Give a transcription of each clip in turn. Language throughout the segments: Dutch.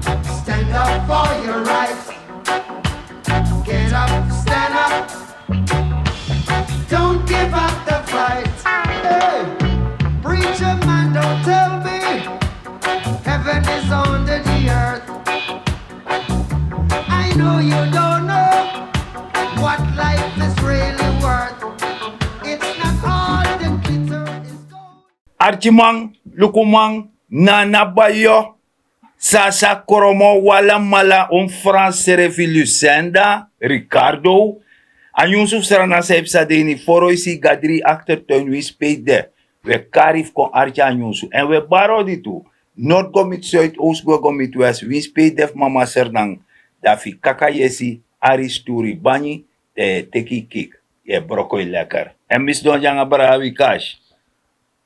Stand up for your rights. Get up, stand up. Don't give up the fight. Hey, preacher man, don't tell me heaven is under the earth. I know you don't know what life is really worth. It's not all the glitter is gold. Arki man, Luku man, Nana Bhaijo, Sasa Kromo wala mala France Lucenda, Ricardo. En Yusuf Sranan San E Psa deni foro isi gadri achtertuin we speelde. We karif kon Arki en Yusuf. En we baro di toe. Noord go met Zuid, Oost go met West. We speelde mama Sernang. Dafi kaka yesi, aristuri bani, teki kik. Je brokoi lekker. En mis don janga brawi cash.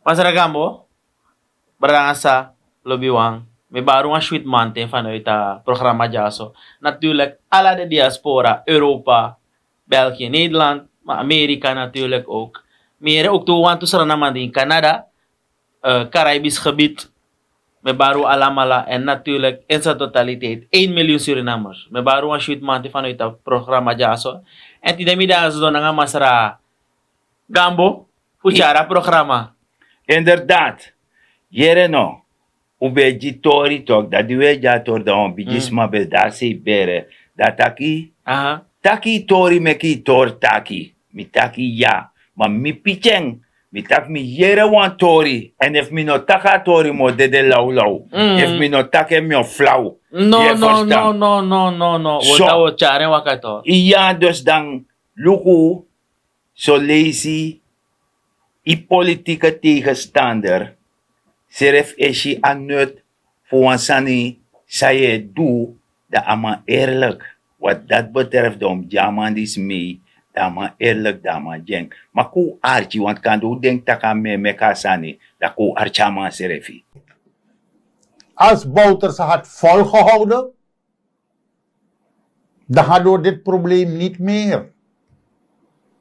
Masara Gambo, barang sa lobiwang, may baru nga sweet mountain vanuit programma Jaso. Natuurlijk, alla de diaspora, Europa, België, Nederland, maar Amerika natuurlijk ook. Meer ook toe, want toen naman in Canada, Caribisch gebied, met baru alamala en natuurlijk in zijn totaliteit 1 miljoen Surinamers. Met baru nga sweet mountain vanuit het programma Jaso. En die demida zo na nga masara Gambo, puchara programma. Inderdaad. Jere no. Ube tori tok. Dat die we jator da on bijisma be da se bere. Da taki. Aha. Taki tori meki tor taki. Mi taki ja. Maar mi picheng. Mi tak mi jere wan tori. En if mi no taka tori mo de lau lau. If mi no take mi o flauw. No. Wota wo chare wakato. Ja, dus dan Luku, zo lazy, i politieke tegenstander, seref eshi anut voor een sani, saye doe, dat ama eerlijk. Wat dat betreft, om jaman is mee, dat ama eerlijk, dat ama jeng. Maar ko archi, want kan do denk taka me meka sani, dat ko archama serefi. Als Bouters had volgehouden, dan hadden we dit probleem niet meer.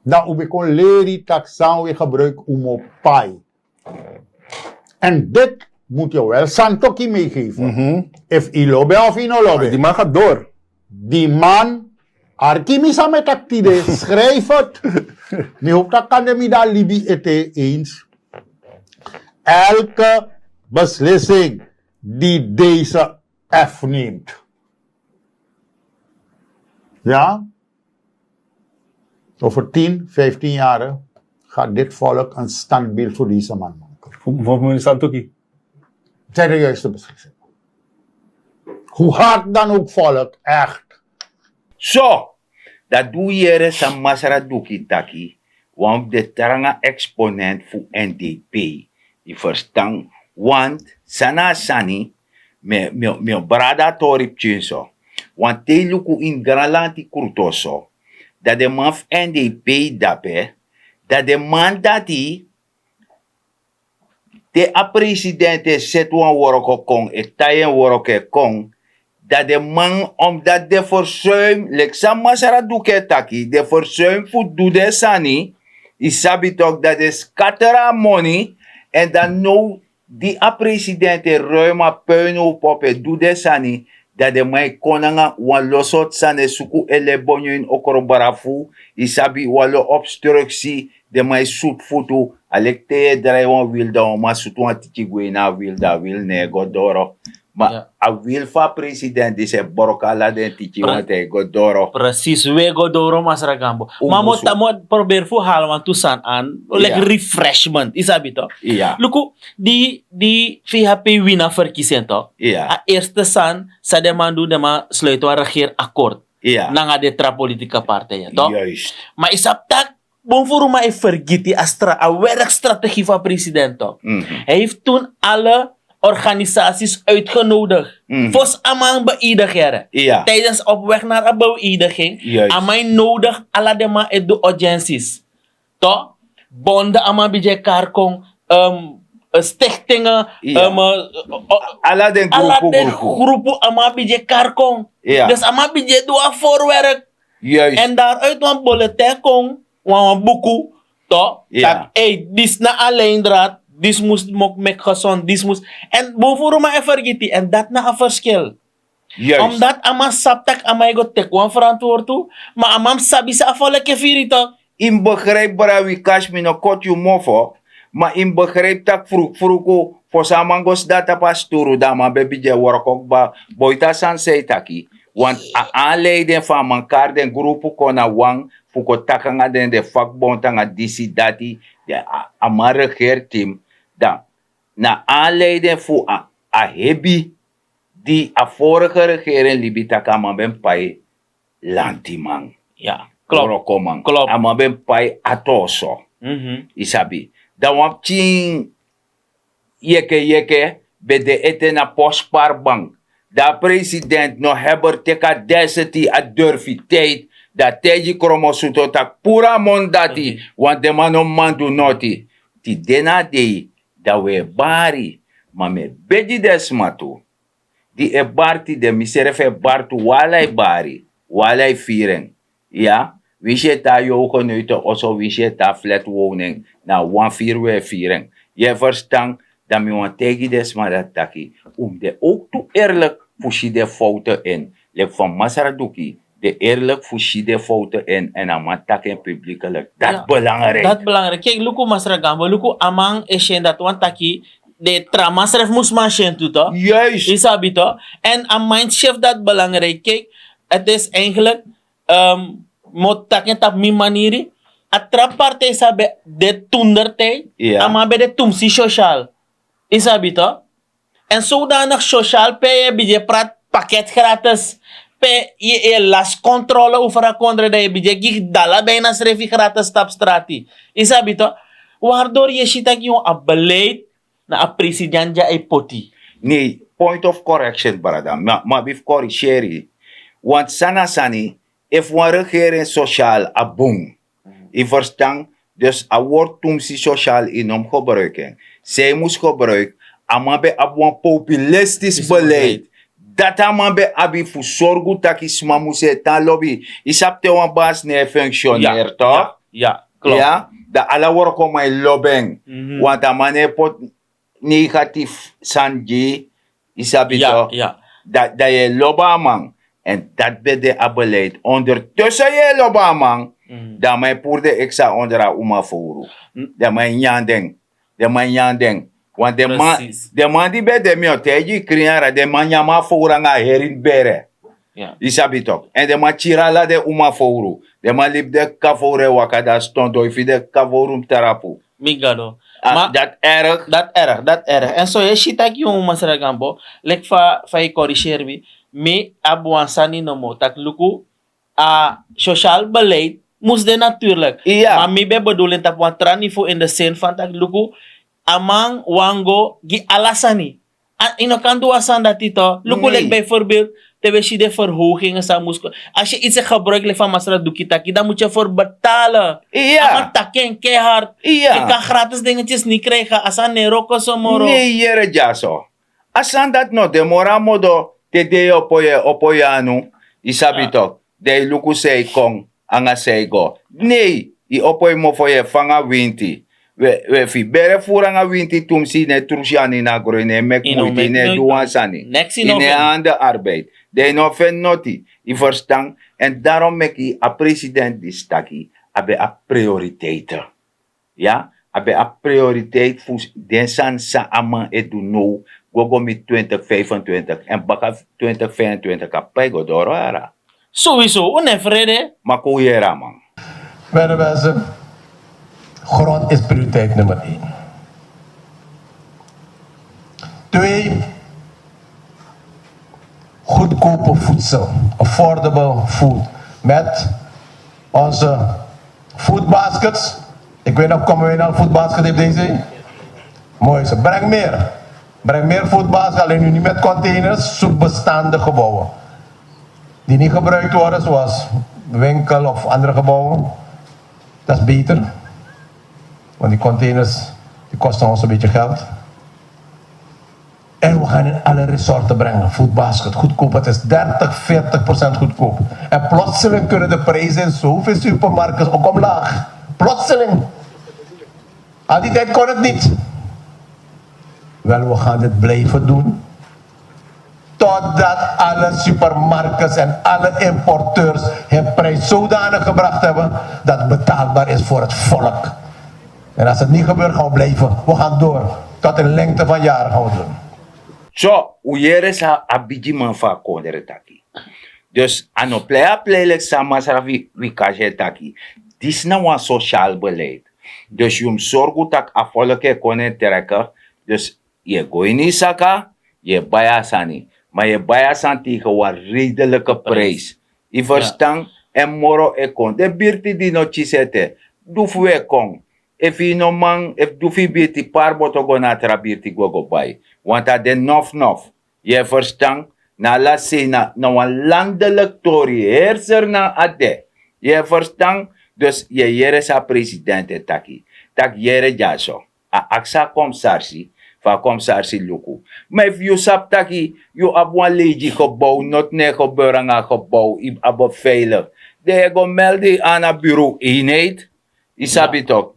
Dan we kon leren dat we gebruiken om op pai. En dit moet je wel Santoki meegeven. If i lobby of i no lobby. Die man gaat door. Die man, Arki misa met actide, schrijf het. Nu hoop dat kan de mida Libi ete eens. Elke beslissing die deze F neemt. Ja? Over 10, 15 jaar gaat dit volk een standbeeld voor deze man maken. Voor meneer Santoki. Het zijn de juiste beslissingen. Hoe hard dan ook volk, echt. Zo, dat doe je sa masara duki taki, want de tranga exponent voor NDP, die verstaan, want sana sani, me brada torip chinso, want te luku in gralanti kurtoso, dat de man NDP dape, dat de man dati, de a presidente setwan woroko kong, etayen woroke kong, dat de man, omdat de verzuim, leksa masara duke taki, de verzuim voor dude sani, isabi toch dat de scattera money, en dan nou, die a presidente ruima puinhoop op het dude sani, dat de man konanga wan losot sane suku ele bonyo in okorobarafu, isabi walo obstructie, de man soet futu, alekte draai wan wilda, ma sutu an tichigwe na wilda, wil nego doro. Maar a wil van president is een borokala den tichi want hij godoro. Precies, we godoro masara Gambo. Maar moet probeer voor halen want toesan aan, like refreshment, is dat toch? Ja. Luku, die VHP winnaar verkiezing toch? Ja. A eerste san, sa de man doen de man sluiten een regeerakkoord. Ja. Nanga de politieke partijen, toch? Juist. Maar is dat tak? Bonvoor mij vergeet die a werkstrategie van president toch? Hij heeft toen alle organisaties uitgenodigd. Vos amang beëdigeren. Ja. Tijdens op weg naar een beëdiging. Amang nodig alle de man uit de audiences. Toch? Bonden amang bij karkong. Stichtingen. Alla den groepen amang bij karkong. Ja. Dus amang bij doa voorwerk. Juist. En daaruit een bulletin kong. Een boeku. Toch? Ja. Hey, dit na alleen draad. Dit moest mok met gezond, dit moest. En bovenop maar vergeet die. En dat na een verschil. Juist. Omdat ama saptak ama ego tekwan verantwoord toe, maar amam sabi sa afvallen kefirito. In begrijp brawi cash me no kot you mofo, maar in begrijp tak fruko for samangos data pasturu dama baby je workok ba boita san say taki. Want a aanleiding van mekaar den groepen kona wang fuko takanga den de vakbond tanga disi dati de ama regeerteam dan na aanleiding voor a hebi die a vorige regering libi takama ben pai lantimang. Ja, klopt. Klopt. Ama ben pai atoso. Isabi. Dan wap ching yeke be de ete na postpaarbank. Da president no hebben teka deseti a durfiteit. Da teji Kromo suto tak pura mondati. Want de man no mandu noti. Ti dena dei da we bari. Ma me beji desmatu. Di e barti de miserefe bartu walai bari. Walai firen. Ja? Wie je daar jou genuiten, also wie je daar flat woning, na 1-4 weer vieren. Je verstaan, dat me want tegen des maar dat taki, de ook toe eerlijk fushi de fouten in. Lek van Masaraduki, de eerlijk fushi de fouten in en amatak in publiekelijk. Dat belangrijk. Dat belangrijk. Kijk, Luku Masra Gambo, Luku amang eshen dat want taki, de tramasref musman shen tuto. Juist. Isabi to. En aan mindshift dat belangrijk. Kijk, het is eigenlijk, moet takken tap mi maniri. Atrap partij sabe de toendertij. Ja. Ama be de tumsi social. Isabi to. En zodanig social pe je bij je praat pakket gratis. Pe je las controle over a kondre dat je bij je gig dala bijna schreef gratis stap strati. Isabi to. Waardoor je ziet dat je een beleid na a president ja e poti. Nee, point of correction, brada. Maar bif corrigeren. Want sana sani, if een regering sociaal a boom. Je verstaan, dus a woord tumsi sociaal in om gebruiken. Zij moest gebruiken, amabe ab een populistisch beleid. Dat amabe abi fu sorgu takis mamuse tan lobby. Isapte wan baas ne functioneer, toch? Ja, klopt. Ja, da ala work om mijn lobbing. Want amane pot negatief sanji, isabi toch? Ja. Dat je lobba man. En dat ben de beleid. Ondertussen je lobba man. Dat mij poerde exa onder a uma furu. Dat mij nyandeng. Want de man die bij de mio teji kriara de man nyama fura nga herin bere. Ja. Isabi toch? En de man chirala de uma furu. De man lip de kavore wakada stondo ifi de kavorum terapu. Migado. Dat erg. Dat erg. En zo je ziet dat je Masra Gambo, lek fa je corrigeer me abuan sani no mo tak Luku a social beleid moest de natuurlijk. Ja. Maar me be bedoelen dat wan tranivo in de zin van tak Luku amang wango gi alasani. Ino kan doen asan dat ito. Luku lek bijvoorbeeld terwijl je de verhogingen zou moest. Als je iets gebruikt van Masra Dukitaki, dan moet je voor betalen. Ja. Aman takken keihard. Ja. Je kan gratis dingetjes niet krijgen. Asan neroko somoro. Nee, jere jaso. Asan dat no demora modo te de opoye anu. Isabi toch. De luku sei kong anga sei go. Nee, i opoye mo foye fanga winti. We fi bere furanga winti tumsi ne trusiani na groene mek muiti ne duansani. In de hande arbeid. De no fen noti. I verstaan. En daarom mek i a president die staki. Abe a prioriteiten. Ja? Abe a prioriteit voor den san sa ama edu no. Gogo met 2025 en baka 2025 kapego doro ara. Sowieso, onevrede. Makuyera man. Beste mensen, grond is prioriteit nummer 1. 2, goedkope voedsel, affordable food. Met onze foodbaskets. Ik weet nog, komen we naar een foodbasket op deze? Mooi zo, breng meer. Breng meer foodbaskets, alleen nu niet met containers, zoek bestaande gebouwen. Die niet gebruikt worden, zoals winkel of andere gebouwen. Dat is beter. Want die containers, die kosten ons een beetje geld. En we gaan in alle resorten brengen. Foodbasket, goedkoop. Het is 30-40% goedkoop. En plotseling kunnen de prijzen in zoveel supermarkten ook omlaag. Plotseling. Al die tijd kon het niet. Wel, we gaan dit blijven doen. totdat alle supermarkten en alle importeurs hun prijs zodanig gebracht hebben dat het betaalbaar is voor het volk. En als het niet gebeurt, gaan we blijven. We gaan door. Tot een lengte van jaren gaan we doen. Zo, uyere sa abiji man fa kondere taki. Dus ano play sama sara vi kaje taki. Dis na wan sociaal beleid. Dus je zorgt dat afvallige konen trekken. Dus je gooi niet saka, je bayasani. Maar je bayasan tegen wat redelijke prijs. Je verstaan? En moro e kon. De birti di no chisete. Duf we kon. If je no man, if dufi birti par boto go na tra birti go bay. Want dat de nof. Je verstaan? Na la sena, na wan landelijk tori. Heerser na ade. Je verstaan? Dus je jere sa president taki. Tak jere jaso. A aksa komsarsi. Van komsarsi Luku. Maar if you sap taki, you ab one lady gebouw, not ne gebeuren aan gebouw, abo veilig. De go melden aan een bureau eenheid. Isabi toch?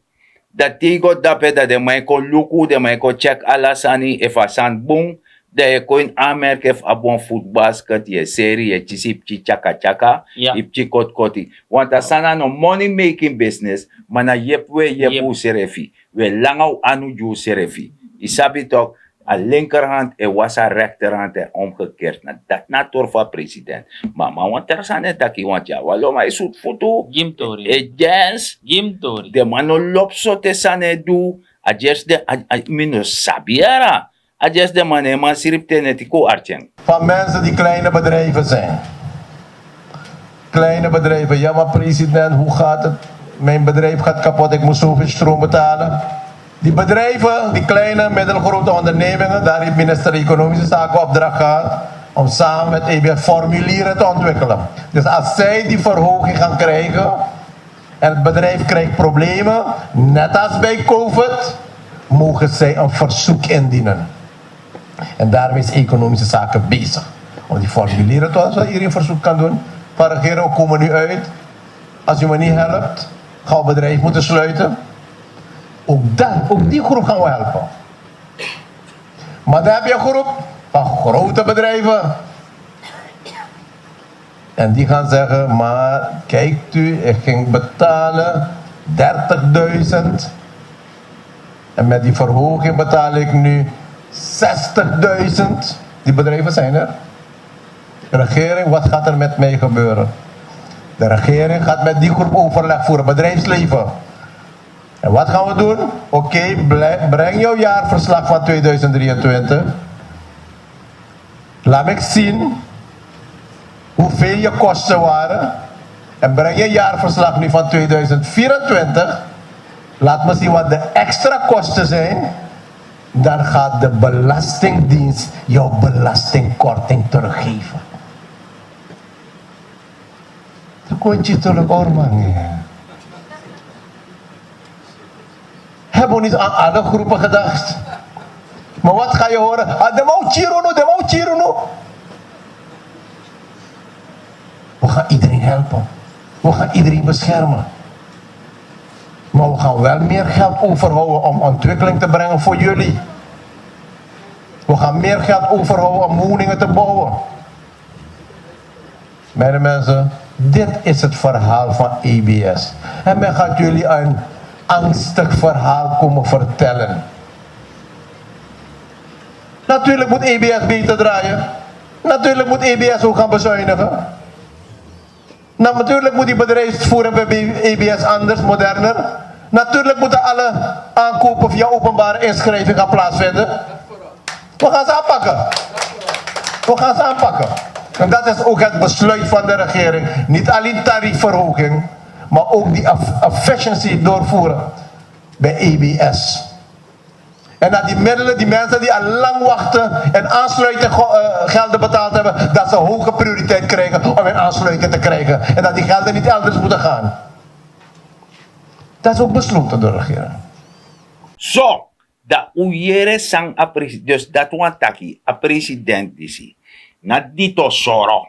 Dat tigo dape dat de mij kon Luku, de mij kon check alasani, if a san boom, de kon aanmerken if abon voetbasket, je serie, je chisip chaka, ip chikot. Want a sana no money making business, mana yepwe yepu serefi. We langau anu ju serefi. Isabi toch, a linkerhand en was a rechterhand en omgekeerd. Dat na torfa president. Maar want er zijn het taki, want ja, walo maar is het foto. Gim tori. E jens. Gim tori. De mano lopso te sane du. A just de, mino sabiara. A just de man sirip te netiko archen. Van mensen die kleine bedrijven zijn. Kleine bedrijven. Ja, maar president, hoe gaat het? Mijn bedrijf gaat kapot, ik moet zoveel stroom betalen. Die bedrijven, die kleine, middelgrote ondernemingen, daar heeft minister Economische Zaken opdracht gehad om samen met EBS formulieren te ontwikkelen. Dus als zij die verhoging gaan krijgen en het bedrijf krijgt problemen, net als bij COVID, mogen zij een verzoek indienen. En daarmee is Economische Zaken bezig. Om die formulieren te zodat iedereen verzoek kan doen. Van regering, we komen nu uit. Als u me niet helpt, gaan we het bedrijf moeten sluiten. Ook die groep gaan we helpen. Maar dan heb je een groep van grote bedrijven. En die gaan zeggen, maar kijkt u, ik ging betalen 30.000. En met die verhoging betaal ik nu 60.000. Die bedrijven zijn er. De regering, wat gaat er met mij gebeuren? De regering gaat met die groep overleg voeren, bedrijfsleven. En wat gaan we doen? Oké, breng jouw jaarverslag van 2023. Laat me zien hoeveel je kosten waren. En breng je jaarverslag nu van 2024. Laat me zien wat de extra kosten zijn. Dan gaat de Belastingdienst jouw belastingkorting teruggeven. Dat kon je toch orman. Hebben we niet aan alle groepen gedacht? Maar wat ga je horen? De mau chiruno. We gaan iedereen helpen. We gaan iedereen beschermen. Maar we gaan wel meer geld overhouden om ontwikkeling te brengen voor jullie. We gaan meer geld overhouden om woningen te bouwen. Mijn mensen, dit is het verhaal van EBS. En men gaat jullie een angstig verhaal komen vertellen. Natuurlijk moet EBS beter draaien. Natuurlijk moet EBS ook gaan bezuinigen. Natuurlijk moet die bedrijfsvoering bij EBS anders, moderner. Natuurlijk moeten alle aankopen via openbare inschrijving gaan plaatsvinden. We gaan ze aanpakken. We gaan ze aanpakken. En dat is ook het besluit van de regering. Niet alleen tariefverhoging, maar ook die efficiëntie doorvoeren bij EBS. En dat die middelen, die mensen die al lang wachten en aansluiting gelden betaald hebben, dat ze hoge prioriteit krijgen om hun aansluiting te krijgen. En dat die gelden niet elders moeten gaan. Dat is ook besloten door de regering. Zo, dat uyere sang a president, dus dat wan taki, a president disi. Na dito soro,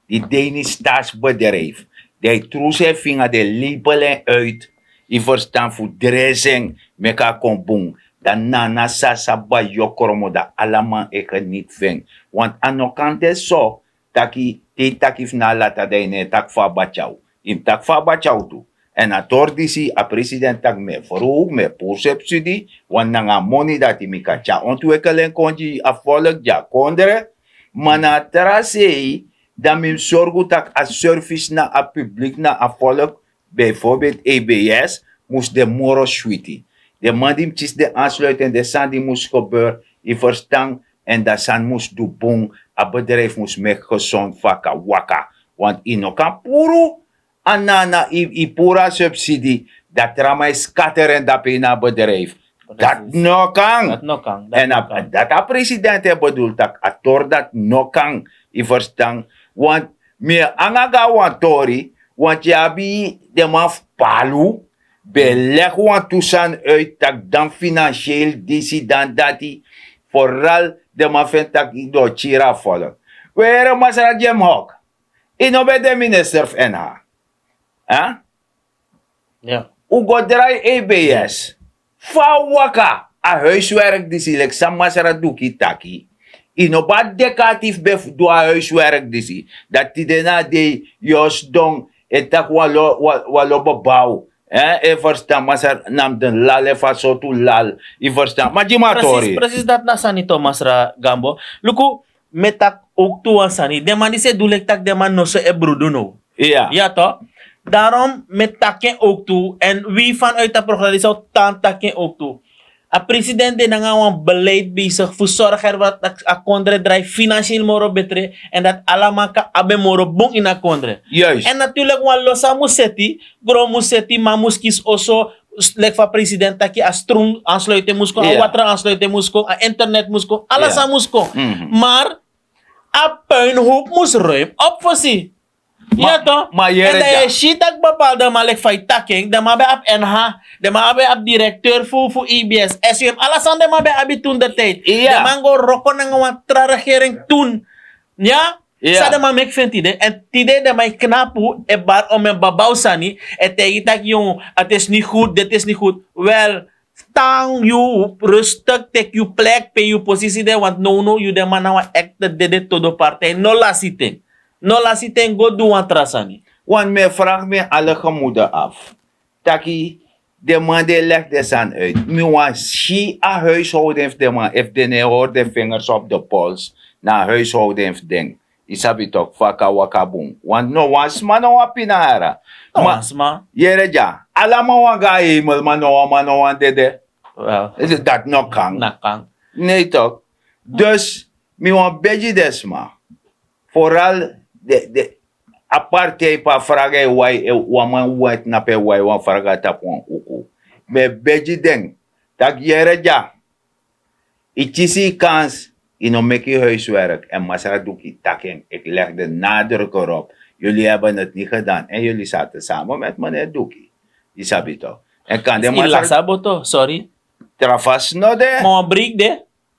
die Danish staatsbedrijf, die troes vinger de labelen uit, die verstaan voor dressing, meka kon boom. Dan nana Sasa Bhaijo Kromo da allemaal ik niet ving. Want aan de kant is zo, taki te takif na lata de ne tak fa bachau. In tak fa bachau tu. En a tordisi a president tak me vroeg me subsidie, want nanga money dat i mika cha ontwikkelen konji a volk ja kondere, mana trasei dan min zorgu tak a service na a publiek na a volk, bijvoorbeeld EBS, moest de moro sweetie. De man die tis de aansluiten, de san die moest gebeuren, i verstand en dat san moest do boom, a bedrijf moest met gezond vaka waka. Want ino kan puru, anana i pura subsidie, dat rama is scatteren dat na bedrijf. Dat no kan. Dat no kan. En dat a president bedoelt dat a tor dat no kan, i verstand. Want me angaga wan tori, want je abi de man palu, beleg wan toesan uit tak dan financieel disi dan dati, vooral de man vindt dat ik door chira volk. Where masara jem hok? Ino be de minister of NH. Huh? Ja. Ugo draai EBS. Fa waka a huiswerk disi lek sa masara duki taki. Ino ba dekatief bef do a huiswerk disi. Dat ti dena de jos dong etak walo bebouw. E verstaan, masar nam den lal e faso tu lal. I verstaan. Maar die matori. Precies dat na sani Thomas ra Gambo. Luku, metak ook toe aan sani. De man die se dulek tak de man no se e bruduno. Ja. Ja toch? Daarom met takken ook toe. En wie vanuit dat programma zou taan takken ook toe. A president de nga een beleid bezig voor zorgen dat a kondre draai financieel moro betre en dat allemaal ka abe moro bon in a kondre. Juist. En natuurlijk wan losa museti, gro museti, ma muskis oso lek van president taki a stroom aansluiten musko, a water aansluiten musko, a internet musko, alles aan musko. Maar a puinhoop moest ruim op voor si. Ja toch? Maar en dat je shit dat bepaalde maar like feit takking, dan maar bij op NH, dan maar bij op directeur voor IBS, SUM, alles aan de maar bij op toen de tijd. Ja. De man go rokken en gewoon regering toen. Ja? Sa de man mek vindt idee. En idee dat mij knapu e bar om een babau sani, en tegen dat jong, het is niet goed, dit is niet goed. Wel, tang you rustig, take you plek, pay you positie de, want no, you de man nou echt de todo partij, no la sitting. No la sitting go do een trasani. Want me vraag me alle gemoeden af. Taki, de man die legt des aan uit. Me want si a huishouden heeft de man, heeft de hoort de vingers op de pols, na huishouden heeft ding. Isabi toch, faka waka boom. Want no wans man no wa pinara. Ma. Yere ja, allemaal wan ga hemel, man no wan dede. Wel, Dat no kan. nakang. Nee toch. Dus, me want beji des man. Vooral de apartheid pa vragen wai waman wat na pe wai wan vragen tapon uku. Me beji deng. Tak yere ja. Itisi kans ino meki huiswerk en masara doeki taking. Ik leg de nadruk erop. Jullie hebben het niet gedaan en jullie zaten samen met meneer Doeki. Isabi toch. En kan de masara Ilasaboto, sorry. trafas no de. Mga break de,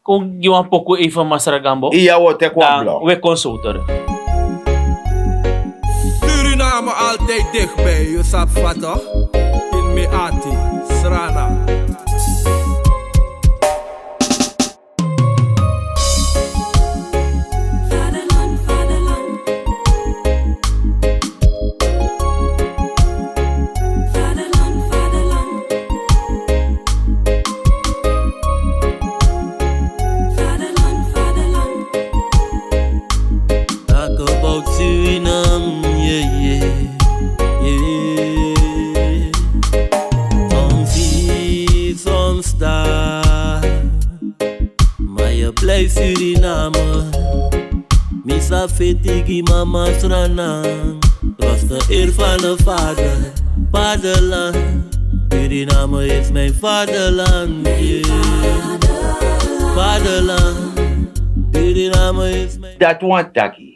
kung giwan po ko even Masara Gambo, Iya wo te kwa dan blok. we consulter. Suriname altijd dichtbij, je sap vat toch? In me ati, Sranan. Vaderland, vaderland. Vaderland, vaderland. Vaderland, vaderland. Talk about Suriname, yeah. Some see, some star. Maar je blijft Suriname. Misa fetigi mama Sranan. Was de eer van de vader, vaderland. Suriname is mijn vaderland, yeah. Vaderland. Suriname is mijn... Dat want taki.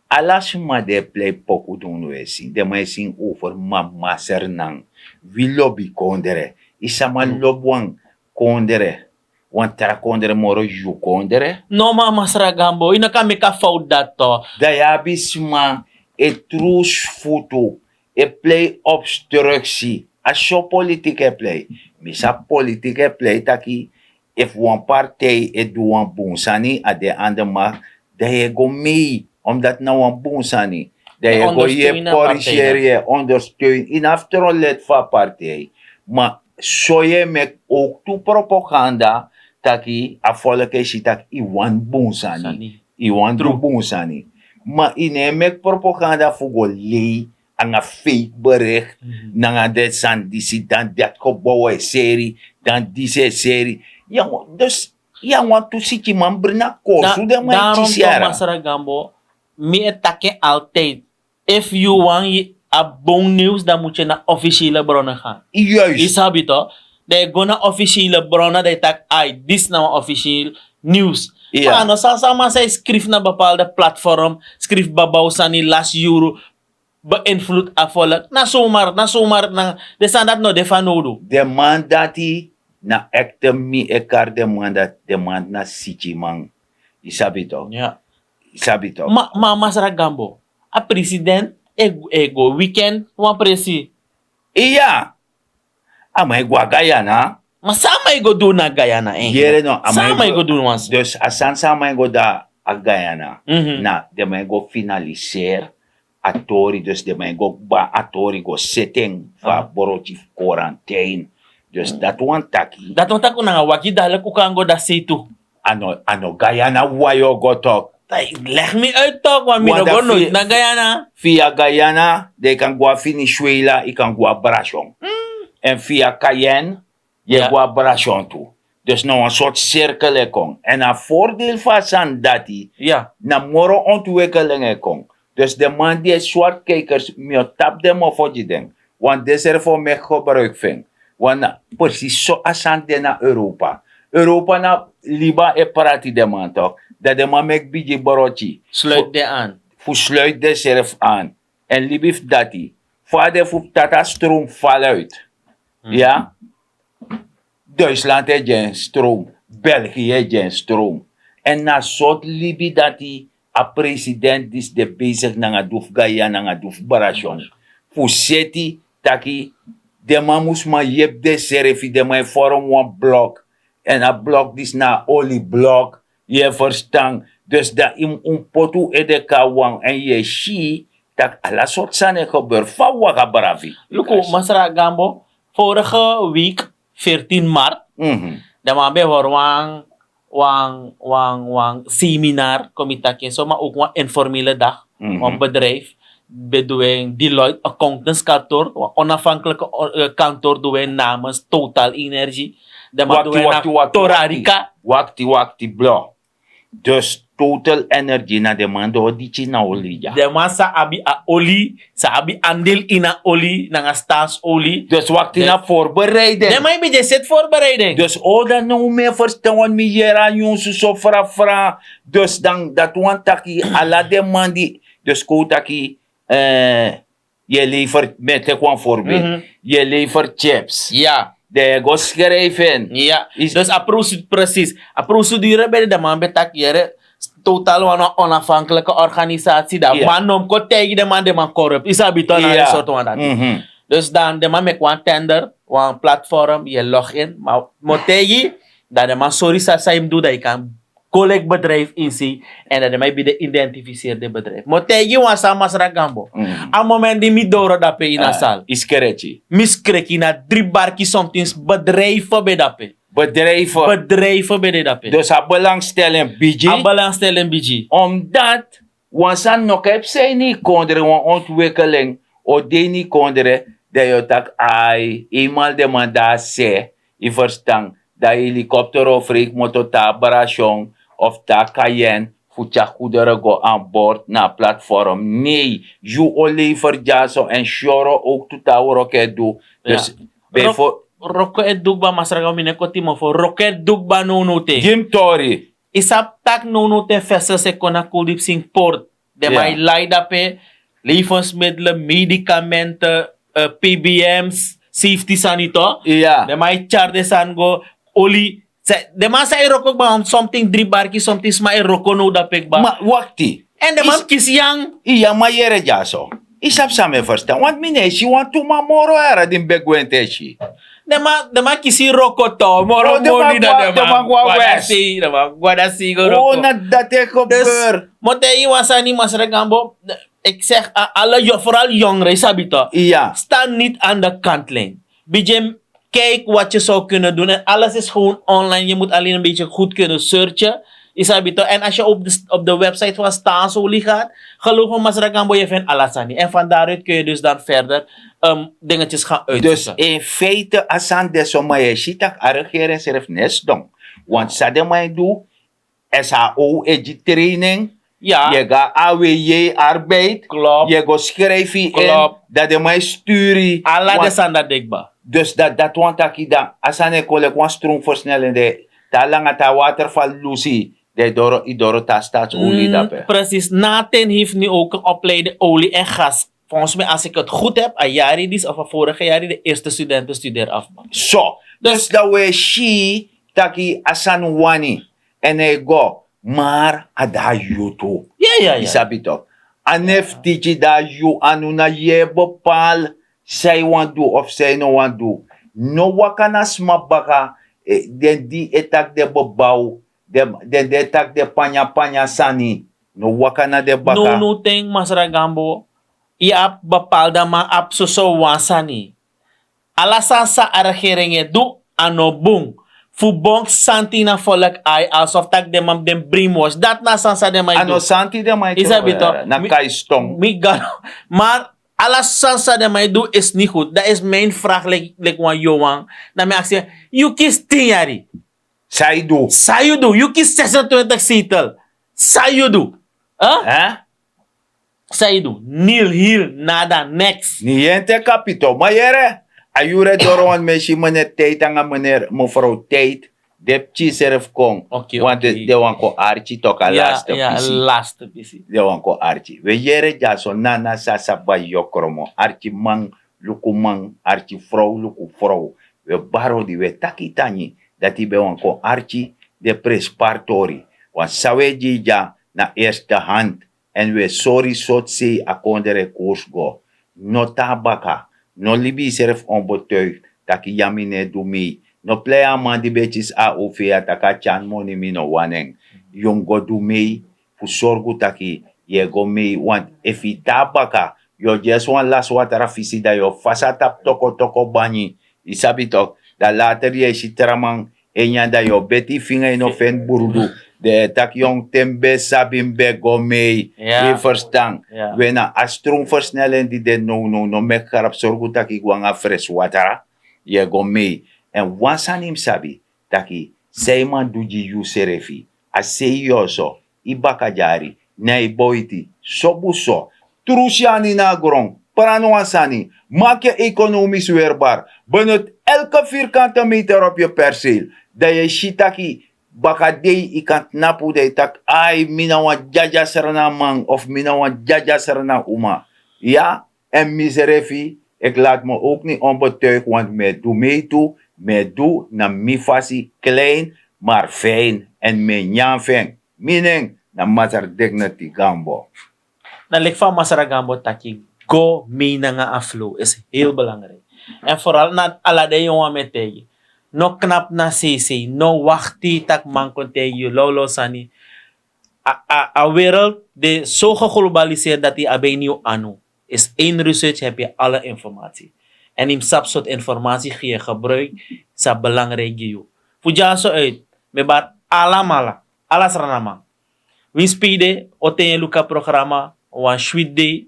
Alas ma de play poku doen we zien. De mij zien over mama Sernang. Wie lobby kondere. Isama lobwang kondere. Want tra kondere moro ju kondere. No ma Masara Gambo, ina kami ka fout dat to. Dayabisma e trus foto. E play obstructie. A show politieke play. Misa politieke play taki. if one partij het doet een boensani, a de andere mag, dat je go mee, omdat nou een boensani. Dat je go je corrigeren, je ondersteunen, in aftrolet van partij. Maar zo je met ook toe propaganda, dat je afvallen is dat je wan boensani. Je wan do boensani. Maar in met propaganda voor go lei, aan een fake bericht, dan dat zijn die dan dat gebouwen serie, dan deze serie. Ja, dus ja, want tu zit je man brina kosu de man Daarom tisiara. Thomas Ragambo, me attacke altijd. If you want a bon nieuws, dan moet je naar officiële bronnen gaan. Juist. Isabi toch? De go naar officiële bronnen, de tak, ai, dit is nou officieel nieuws. Ja. Maar no, sama zij schrijft naar bepaalde platform, schrijft babau sani last euro, beïnvloed afvallen. Na zomaar, de staan dat no de van nodig. De man dat hij na ekte mi ekar de man dat de man na siti man. Isabi toch? Ja. Isabi toch? Ma Mas Ragambo, a president, ego weekend, wan presi. Iya. Amai gua Guyana. Maar sama ego doen na Guyana, Yere no. Sama ego doen was. Dus asan sama go da a Guyana. Mhm. Na de man go finaliseer a tori. Dus de man go ba a tori go setting va boroti quarantine. Dus dat wan taki. Dat want ako na waki dadelijk ook aan go da setu. Ano Guyana wayo go talk. Leg me uit toch, want mi no Wanda go nooit fi- na Guyana. Via Guyana, de kan go Venezuela, ik kan go Brasjon. En via Cayenne, je Ja. go Brasjon toe. Dus nou een soort cirkel kon. En een voordeel van zijn dat hij Ja. na moro ontwikkelingen kon. Dus de man die zwartkijkers, me tap dem of wat je denkt. Want dit is er voor mij gebruik vind. Want precies zo als aan de naar Europa. Europa na liba e parati de man toch. Dat de man mek biji boroti. Sluit de aan. Voor sluit de zelf aan. En libief dat hij. Vader voor tata stroom val uit. Ja? Duitsland heeft geen stroom. België heeft geen stroom. En na soort libi dat hij a president is de bezig na nga doef Gaya na nga doef Barashon. Voor seti taki de man moest maar jep de serefi de man vorm een blok. En a blok is na olieblok. Je verstaan. Dus dat in een potu edeka wang en je shi dat alle soort zaken gebeurt. Van waga bravi. Luku, Mas Ragambo, vorige week, 14 maart, de man be hoor wang seminar, comité, so, maar ook een informele dag, een bedrijf, bedoeling Deloitte Accountants kantoor, een onafhankelijke kantoor doen namens Total Energie. De man doen Torarika. Wakti, blo. Dus Total Energy na de man do dichi na olie. Ja. De man sa abi a olie, sa abi andeel in a olie, na staatsolie. Dus wakti na voorbereiding. De man be zet voorbereiding. Dus dan nou meer verstaan want mi jera jonsu so fra. Dus dan dat want taki ala de man die dus ko taki je levert met gewoon voorbeeld. Je levert chips. Ja. De go schrijven. Ja, Is- dus precies. A procedure bij de man betak jere totaal een onafhankelijke organisatie. Dat Ja. man nom ko tegen de man corrupt. Is habitual na Ja. soort van dat. Dus dan de man met een tender, een platform, je log in. Maar moet tegen dat de man sorry Sasa hem doet dat je kan collect bedrijf inzien en dat de man bij de identificeerde bedrijf. Moet tegen was Mas Ragambo. Aan moment die mi doro dat in een zaal. Is kerechi. Miskrek na 3 barkjes somtins bedrijven bij dat. Bedrijven. Bedrijven bij dat. Dus a belangstelling BG. Aan belangstelling BG. Omdat wansan nog heb zij niet konderen wan ontwikkeling o de niet konderen dat je tak ai eenmaal de man daar se je verstaan dat helikopter of reekmotor ta Barashon of ta Cayenne voor goederen go aan boord naar platform. Nee, je olever jaso en shoro ook tot daar rocket doe. Dus bijvoorbeeld Rocket dugba masraga mine ko timo fo rocket dugba no te. Jim Tori. Isap tak no te vessel se kona kulip sing port. De Ja. mai leida pe levensmiddelen, medicamenten, PBM's, safety sanito. Ja. De mai charde sango olie. De man sa iroko ba something 3 barki something sma iroko no da pek ba. Maar wakti. En de man kis yang. Iya, maar jere jaso. Isap sa me verstaan. Want mine, si want to mamoro era din begwenteshi. de man kisi rokoto, moro Oh, de man moni na de man gwa west. de man guadasi go Oh, roko. na dat ik Dus, gebeur. mote iwasa ni Masra Gambo, ik zeg, vooral jongeren, sabi to, Ja. sta niet aan de kantlijn. Beetje kijk wat je zou kunnen doen. En alles is gewoon online. Je moet alleen een beetje goed kunnen searchen. Isabi to. En als je op de website van Stansoli gaat, geloof me, Masra Gambo, je vindt alles aan. En van daaruit kun je dus dan verder dingetjes gaan Dus uitzoeken. in feite, asan de somaye shitak arregeren serf nesdong. Want sade mij doe, SHO training, Ja, je gaat AWJ arbeid, klopt. je gaat schrijven in, Klopt. dat de mij sturen. Alla de Want- sanda dikba. Dus dat want aki dan, asan e kolek wan stroomversnellende, talanga ta waterval lucy, de idoro ta staatsolie dape. Precies. Nathan heeft nu ook een opleiding olie en gas. Volgens mij, als ik het goed heb, een jaar is of een vorige jaar de eerste studenten studeer af. So, dus dat we shi taki asan wani, en e go, maar ada yuto. Ja. Isabi toch? Anef tiji da yu anu na je bepaal zij want do of zij no want do. No wakana smabaka den di etak de bebau den etak de panya sani. No wakana de baka. No ting Masra Gambo. Iap bapalda ma ap so wansani. Alasan sa arregeringen do ano bung. Fubong santi na volk ay alsof tak de mam den brainwash. Dat na sansa de may Ano do. santi de mai Isabi to. na kaistong. Maar alasan sa de may do is niet goed. Dat is mijn vraag like wan Johan. Na me akse, you kiss 10 jari. Zij do. Sayudu, you kiss 26 zetel. Sayudu. Huh? Hè? Sayudu. Nil, hier, nada, next. Niente capito. Maar jere, ayure doron meshi meneer tijd anga meneer mevrouw tijd. De chiserf kong. Oké, Want oké. de wanko archi toka laatste pisi. laatste pisi. De wanko archi. We jere jaso nana Sasa Bhaijo Kromo. Archi man, Luku man, archi vrouw, Luku vrouw. We baro di we taki tani. Dat die be wanko archi de prenspari tori. Want sawe jija na eerste hand. En we sorry sot se akondere koers go. No tabaka. No libi serf onbetuigd. Taki yamine do me. No playa man die betjes a ofea taka chan money mi no waneng. Yung go do me. Fu sorgu taki ye go me. Want if i tabaka. Yo just one last water fisi da yo fasa tap toko bani. Isabi tok. Da later ye si tramang. Enya da yo beti finga no fen burudu. De tak jong tembe sabimbe go mee. Ja. We verstaan. Ja. We na astrom versnellen die de no mek karap sorgu taki gwanga fresh water. Ye go mee. En wansanim sabi taki seiman duji yu serefi. A seyoso ibakajari na iboiti sobuso. Trusiani na grong. Parano wansani. Maak je economisch weerbaar. Benut elke vierkante meter op je perceel. Dat je shitaki bakadei ikant napu de tak ai minawa jaja serna man of minawa jaja serna uma. Ja, en miserefi, ik laat me ook niet onbetuigd, want me doe mee toe, me doe na mi fasi klein, maar fijn en me nyanfeng. Meaning, na matter dignity Gambo. Na lik van Masra Gambo taki go mee na nga aflo is heel belangrijk. En vooral na alade jongen met tegen. No knap na CC, no wachti tak man kon tegen lolo sani. A wereld de zo geglobaliseerd dat die abei nieuw anu. Is één research heb je alle informatie. En in sap soort informatie ga je gebruik sa belangrijk je. Fuja zo uit, me bar alamala, alas ranama. Win speede, oten luka programma, one sweet day,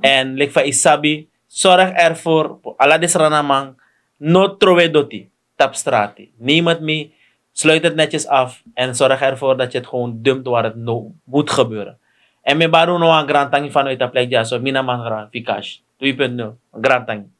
en lekfa isabi, zorg ervoor, ala des ranamang, no trove doti, tap strati. Neem het mee, sluit het netjes af, en zorg ervoor dat je het gewoon dumpt waar het no moet gebeuren. En me baru no ang grantangi vanuit de plek ja, so minaman gra, vikash, 2.0, grantangi.